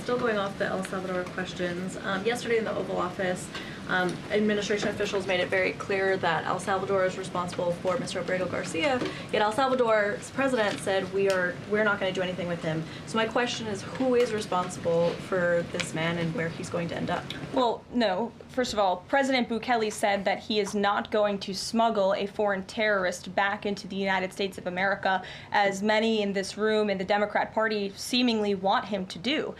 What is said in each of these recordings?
Still going off the El Salvador questions. Yesterday in the Oval Office, administration officials made it very clear that El Salvador is responsible for Mr. Abrego Garcia, yet El Salvador's president said we're not going to do anything with him. So my question is, who is responsible for this man and where he's going to end up? Well, no. First of all, President Bukele said that he is not going to smuggle a foreign terrorist back into the United States of America, as many in this room in the Democrat Party seemingly want him to do.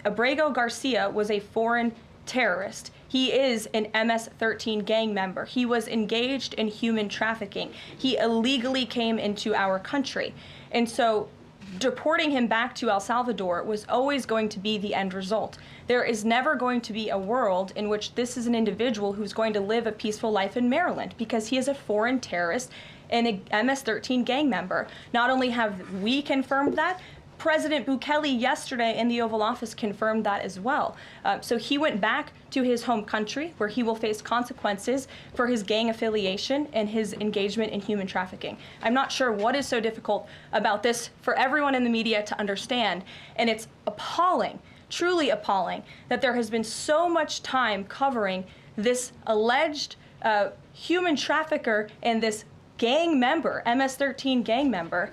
Abrego Garcia was a foreign terrorist. He is an MS-13 gang member. He was engaged in human trafficking. He illegally came into our country. And so deporting him back to El Salvador was always going to be the end result. There is never going to be a world in which this is an individual who's going to live a peaceful life in Maryland, because he is a foreign terrorist and a MS-13 gang member. Not only have we confirmed that, President Bukele yesterday in the Oval Office confirmed that as well. So he went back to his home country, where he will face consequences for his gang affiliation and his engagement in human trafficking. I'm not sure what is so difficult about this for everyone in the media to understand, and it's appalling, truly appalling, that there has been so much time covering this alleged human trafficker and this gang member, MS-13 gang member.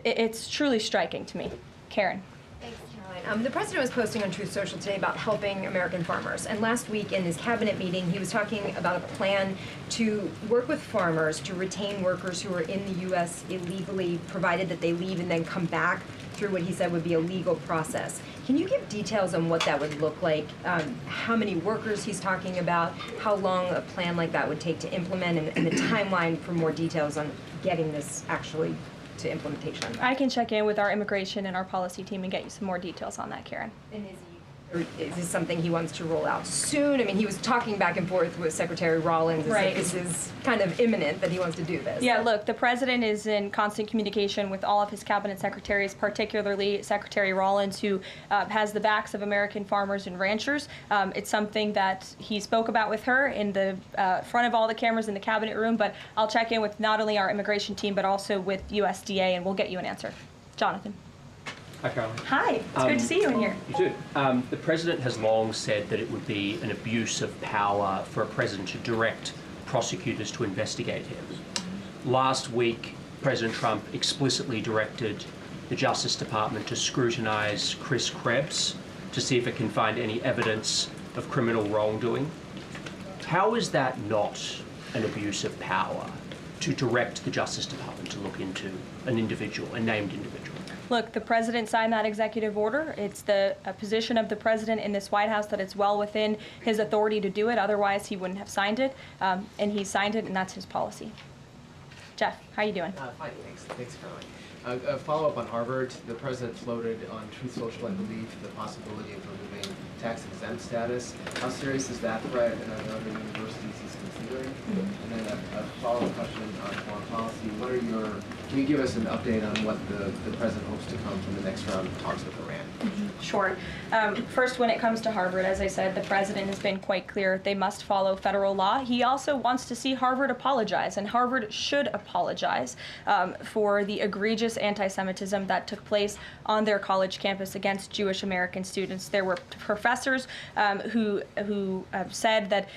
It's truly striking to me. Karen. Thanks, Caroline. The president was posting on Truth Social today about helping American farmers. And last week in his cabinet meeting, he was talking about a plan to work with farmers to retain workers who are in the U.S. illegally, provided that they leave and then come back through what he said would be a legal process. Can you give details on what that would look like, how many workers he's talking about, how long a plan like that would take to implement, and the timeline for more details on getting this actually to implementation? I can check in with our immigration and our policy team and get you some more details on that, Karen. And is this something he wants to roll out soon? I mean, he was talking back and forth with Secretary Rollins. Right. This is kind of imminent that he wants to do this. Yeah, look, the president is in constant communication with all of his cabinet secretaries, particularly Secretary Rollins, who has the backs of American farmers and ranchers. It's something that he spoke about with her in the front of all the cameras in the cabinet room, but I'll check in with not only our immigration team, but also with USDA, and we'll get you an answer. Jonathan. Hi, Caroline. Hi, it's good to see you in here. You too. The president has long said that it would be an abuse of power for a president to direct prosecutors to investigate him. Last week, President Trump explicitly directed the Justice Department to scrutinize Chris Krebs to see if it can find any evidence of criminal wrongdoing. How is that not an abuse of power to direct the Justice Department to look into an individual, a named individual? Look, the president signed that executive order. It's the position of the president in this White House that it's well within his authority to do it. Otherwise, he wouldn't have signed it. And he signed it, and that's his policy. Jeff, how you doing? Fine, thanks. Thanks, Caroline. A follow-up on Harvard. The president floated on Truth Social, I believe, the possibility of removing tax-exempt status. How serious is that threat, and are there other universities he's considering? And then a follow-up question on foreign policy. Can you give us an update on what the president hopes to come from the next round of talks with Iran? Sure. First, when it comes to Harvard, as I said, the president has been quite clear. They must follow federal law. He also wants to see Harvard apologize, and Harvard should apologize for the egregious anti-Semitism that took place on their college campus against Jewish American students. There were professors who said that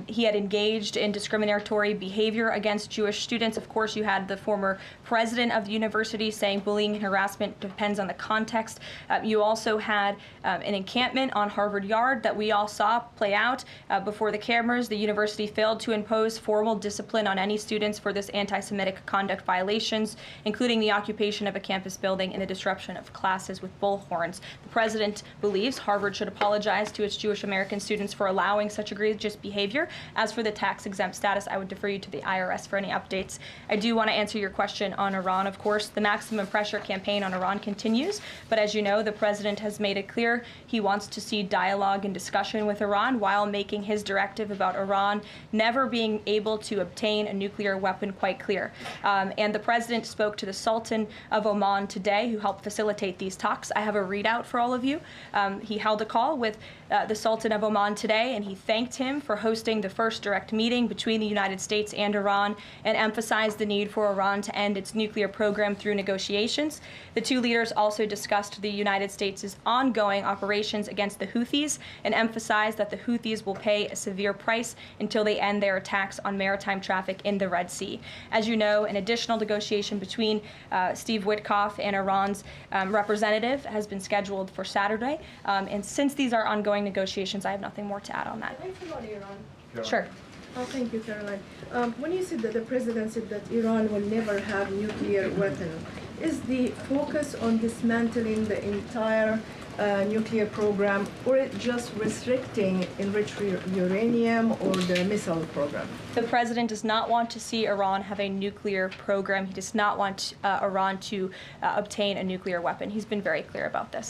he had engaged in discriminatory behavior against Jewish students. Of course, you had the former president of the university saying bullying and harassment depends on the context. You also had an encampment on Harvard Yard that we all saw play out before the cameras. The university failed to impose formal discipline on any students for this anti-Semitic conduct violations, including the occupation of a campus building and the disruption of classes with bullhorns. The president believes Harvard should apologize to its Jewish American students for allowing such egregious behavior. As for the tax-exempt status, I would defer you to the IRS for any updates. I do want to answer your question on Iran. Of course, the maximum pressure campaign on Iran continues, but as you know, the president has made it clear he wants to see dialogue and discussion with Iran while making his directive about Iran never being able to obtain a nuclear weapon quite clear. And the president spoke to the Sultan of Oman today, who helped facilitate these talks. I have a readout for all of you. He held a call with the Sultan of Oman today, and he thanked him for hosting the first direct meeting between the United States and Iran and emphasized the need for Iran to end its nuclear program through negotiations. The two leaders also discussed the United States' ongoing operations against the Houthis and emphasized that the Houthis will pay a severe price until they end their attacks on maritime traffic in the Red Sea. As you know, an additional negotiation between Steve Witkoff and Iran's representative has been scheduled for Saturday. And since these are ongoing negotiations, I have nothing more to add on that. Thanks about Iran. Sure. Oh, thank you, Caroline. When you said that the president said that Iran will never have nuclear weapon, is the focus on dismantling the entire nuclear program, or it just restricting enriched uranium or the missile program? The president does not want to see Iran have a nuclear program. He does not want Iran to obtain a nuclear weapon. He's been very clear about this.